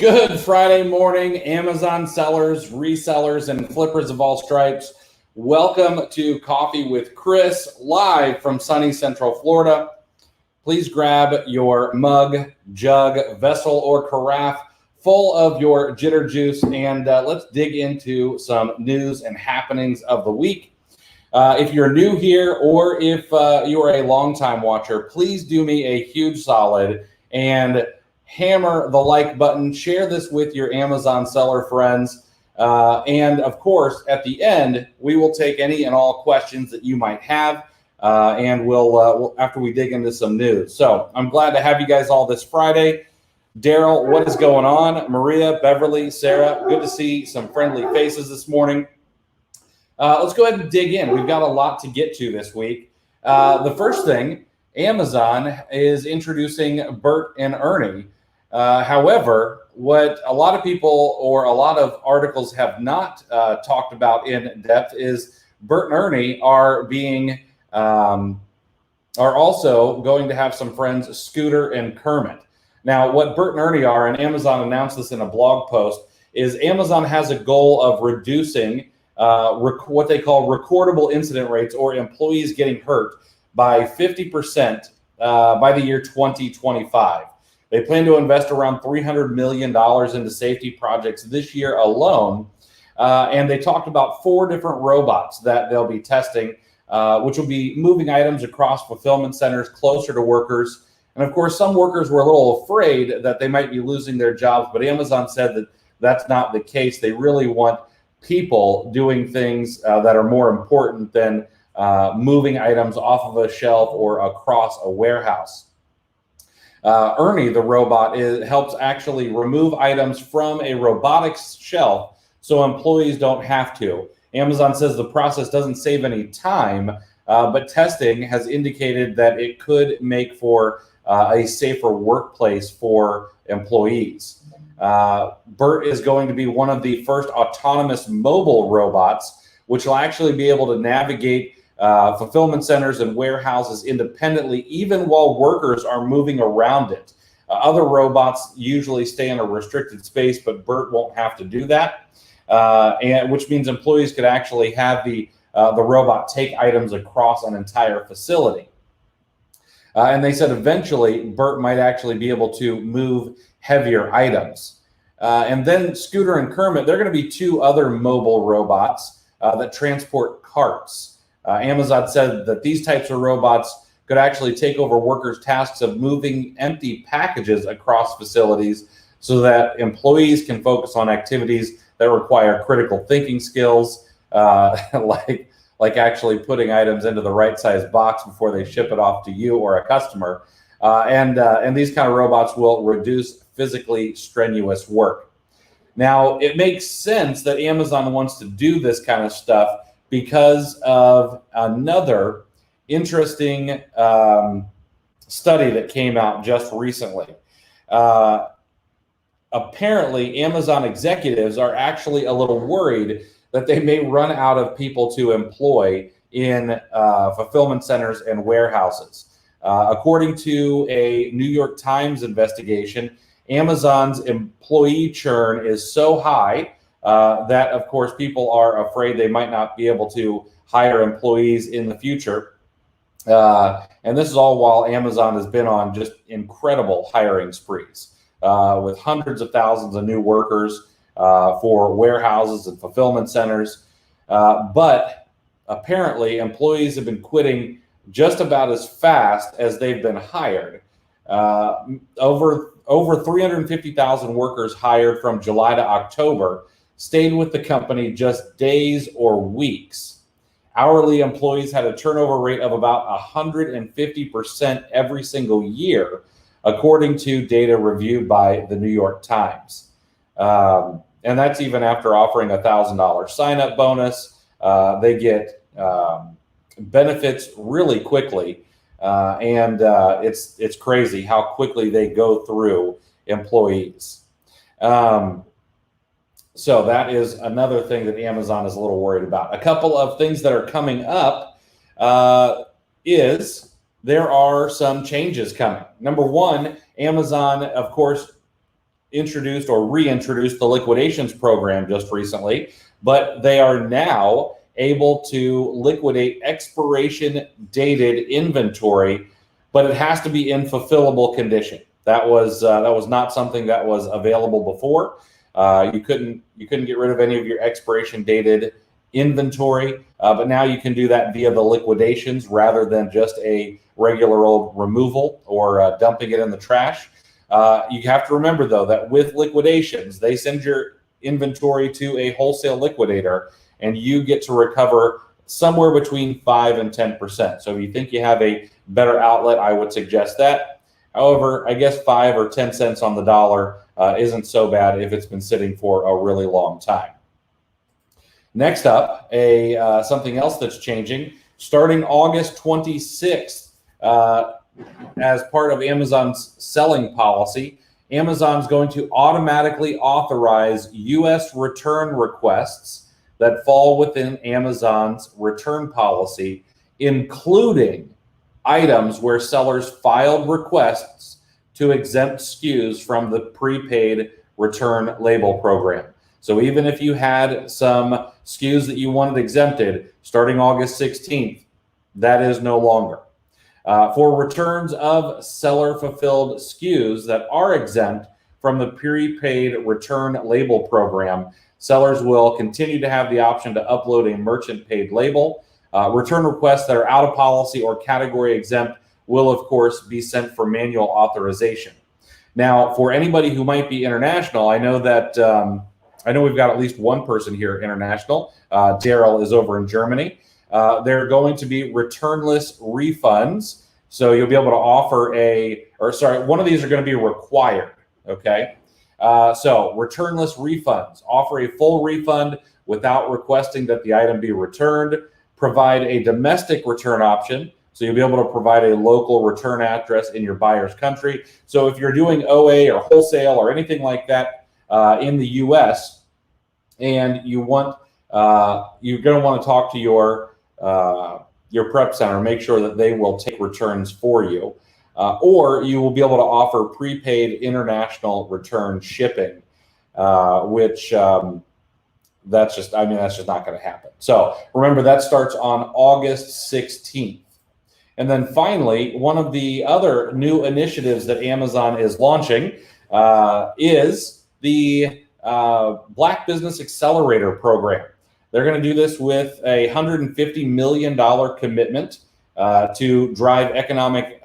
Good Friday morning, Amazon sellers, resellers, and flippers of all stripes. Welcome to Coffee with Chris, live from sunny Central Florida. Please grab your mug, jug, vessel, or carafe full of your jitter juice, and let's dig into some news and happenings of the week. If you're new here, or if you are a longtime watcher, please do me a huge solid and hammer the like button, share this with your Amazon seller friends, and of course, at the end, we will take any and all questions that you might have, and we'll after we dig into some news. So I'm glad to have you guys all this Friday. Daryl, what is going on? Maria, Beverly, Sarah, good to see some friendly faces this morning. Let's go ahead and dig in. We've got a lot to get to this week. The first thing, Amazon is introducing Bert and Ernie. However, what a lot of people or a lot of articles have not talked about in depth is Bert and Ernie are also going to have some friends, Scooter and Kermit. Now, what Bert and Ernie are, and Amazon announced this in a blog post, is Amazon has a goal of reducing what they call recordable incident rates, or employees getting hurt, by 50% by the year 2025. They plan to invest around $300 million into safety projects this year alone. And they talked about 4 different robots that they'll be testing, which will be moving items across fulfillment centers closer to workers. And of course, some workers were a little afraid that they might be losing their jobs, but Amazon said that that's not the case. They really want people doing things that are more important than moving items off of a shelf or across a warehouse. Ernie, the robot, helps actually remove items from a robotics shelf so employees don't have to. Amazon says the process doesn't save any time, but testing has indicated that it could make for a safer workplace for employees. Bert is going to be one of the first autonomous mobile robots, which will actually be able to navigate fulfillment centers and warehouses independently, even while workers are moving around it. Other robots usually stay in a restricted space, but Bert won't have to do that, and which means employees could actually have the robot take items across an entire facility. And they said eventually Bert might actually be able to move heavier items. And then Scooter and Kermit, they're going to be 2 other mobile robots that transport carts. Amazon said that these types of robots could actually take over workers' tasks of moving empty packages across facilities so that employees can focus on activities that require critical thinking skills, like actually putting items into the right size box before they ship it off to you or a customer. And these kind of robots will reduce physically strenuous work. Now, it makes sense that Amazon wants to do this kind of stuff because of another interesting study that came out just recently. Apparently, Amazon executives are actually a little worried that they may run out of people to employ in fulfillment centers and warehouses. According to a New York Times investigation, Amazon's employee churn is so high that, of course, people are afraid they might not be able to hire employees in the future. And this is all while Amazon has been on just incredible hiring sprees with hundreds of thousands of new workers for warehouses and fulfillment centers. But apparently, employees have been quitting just about as fast as they've been hired. Over 350,000 workers hired from July to October stayed with the company just days or weeks. Hourly employees had a turnover rate of about 150% every single year, according to data reviewed by the New York Times. And that's even after offering a $1,000 sign-up bonus. They get benefits really quickly, and it's crazy how quickly they go through employees. So that is another thing that Amazon is a little worried about. A couple of things that are coming up is there are some changes coming. Number one, Amazon, of course, introduced or reintroduced the liquidations program just recently, but they are now able to liquidate expiration dated inventory, but it has to be in fulfillable condition. That was not something that was available before. You couldn't get rid of any of your expiration dated inventory, but now you can do that via the liquidations rather than just a regular old removal or dumping it in the trash. You have to remember, though, that with liquidations, they send your inventory to a wholesale liquidator, and you get to recover somewhere between 5 and 10%. So if you think you have a better outlet, I would suggest that. However, I guess 5 or 10 cents on the dollar isn't so bad if it's been sitting for a really long time. Next up, something else that's changing. Starting August 26th, as part of Amazon's selling policy, Amazon's going to automatically authorize U.S. return requests that fall within Amazon's return policy, including items where sellers filed requests to exempt SKUs from the prepaid return label program. So even if you had some SKUs that you wanted exempted starting August 16th, that is no longer. For returns of seller-fulfilled SKUs that are exempt from the prepaid return label program, sellers will continue to have the option to upload a merchant-paid label. Return requests that are out of policy or category exempt will, of course, be sent for manual authorization. Now, for anybody who might be international, I know we've got at least one person here international. Daryl is over in Germany. They're going to be returnless refunds. So you'll be able to offer one of these are going to be required, okay? So returnless refunds, offer a full refund without requesting that the item be returned, provide a domestic return option. So you'll be able to provide a local return address in your buyer's country. So if you're doing OA or wholesale or anything like that in the US, and you're going to want to talk to your prep center, make sure that they will take returns for you, or you will be able to offer prepaid international return shipping, which that's just not going to happen. So remember, that starts on August 16th. And then finally, one of the other new initiatives that Amazon is launching is the Black Business Accelerator program. They're going to do this with a $150 million commitment to drive economic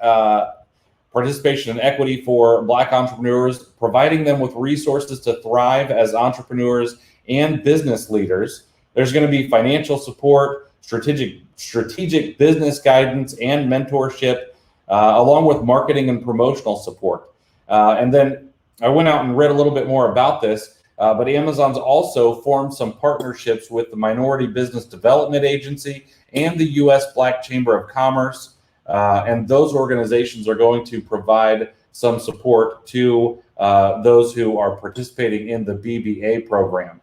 participation and equity for Black entrepreneurs, providing them with resources to thrive as entrepreneurs and business leaders. There's going to be financial support, strategic business guidance and mentorship, along with marketing and promotional support. And then I went out and read a little bit more about this, but Amazon's also formed some partnerships with the Minority Business Development Agency and the U.S. Black Chamber of Commerce. And those organizations are going to provide some support to those who are participating in the BBA program.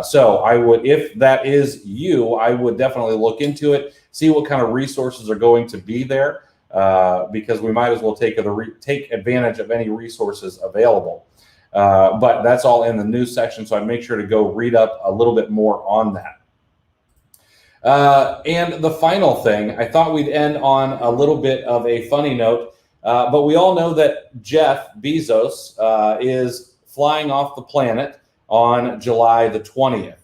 So I would, if that is you, I would definitely look into it, see what kind of resources are going to be there, because we might as well take advantage of any resources available. But that's all in the news section, so I'd make sure to go read up a little bit more on that. And the final thing, I thought we'd end on a little bit of a funny note, but we all know that Jeff Bezos is flying off the planet on July the 20th.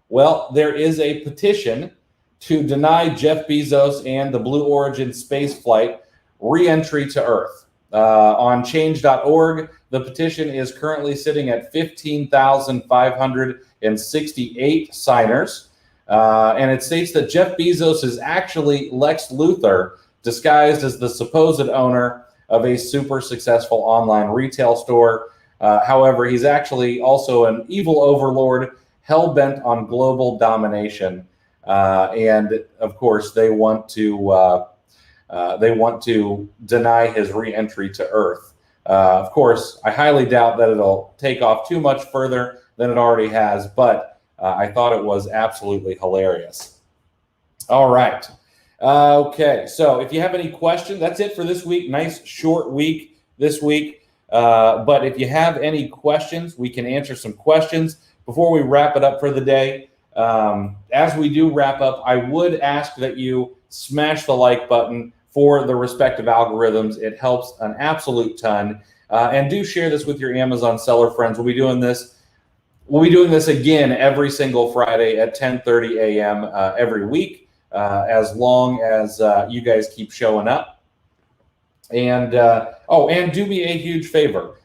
Well, there is a petition to deny Jeff Bezos and the Blue Origin space flight re-entry to Earth. On change.org, the petition is currently sitting at 15,568 signers. And it states that Jeff Bezos is actually Lex Luthor, disguised as the supposed owner of a super successful online retail store. However, he's actually also an evil overlord, hell-bent on global domination. And of course, they want to deny his re-entry to Earth. Of course, I highly doubt that it'll take off too much further than it already has, but I thought it was absolutely hilarious. All right. Okay, so if you have any questions, that's it for this week. Nice short week this week. But if you have any questions, we can answer some questions before we wrap it up for the day. As we do wrap up, I would ask that you smash the like button for the respective algorithms. It helps an absolute ton. And do share this with your Amazon seller friends. We'll be doing this again every single Friday at 10:30 a.m. Every week, as long as you guys keep showing up. And and do me a huge favor.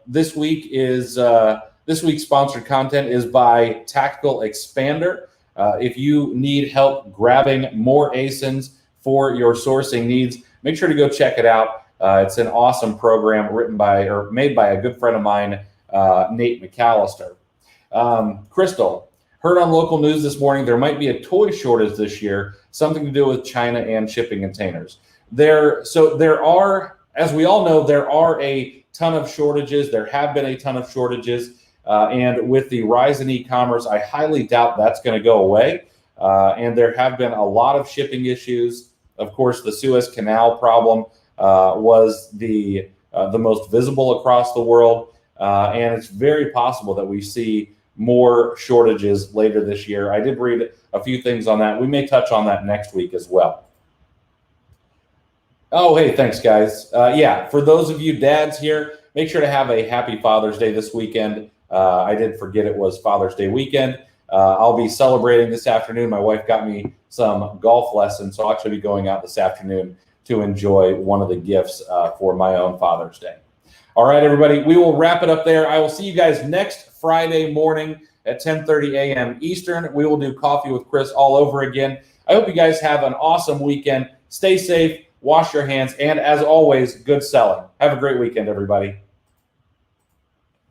This week's sponsored content is by Tactical Expander. If you need help grabbing more ASINs for your sourcing needs, make sure to go check it out. It's an awesome program made by a good friend of mine, Nate McAllister. Crystal, heard on local news this morning there might be a toy shortage this year, something to do with China and shipping containers. There are, as we all know, there are a ton of shortages. There have been a ton of shortages. And with the rise in e-commerce, I highly doubt that's going to go away. And there have been a lot of shipping issues. Of course, the Suez Canal problem was the most visible across the world. And it's very possible that we see more shortages later this year. I did read a few things on that. We may touch on that next week as well. Oh, hey, thanks, guys. Yeah, for those of you dads here, make sure to have a happy Father's Day this weekend. I did forget it was Father's Day weekend. I'll be celebrating this afternoon. My wife got me some golf lessons, so I'll actually be going out this afternoon to enjoy one of the gifts for my own Father's Day. All right, everybody, we will wrap it up there. I will see you guys next Friday morning at 10:30 a.m. Eastern. We will do Coffee with Chris all over again. I hope you guys have an awesome weekend. Stay safe, wash your hands, and as always, good selling. Have a great weekend, everybody.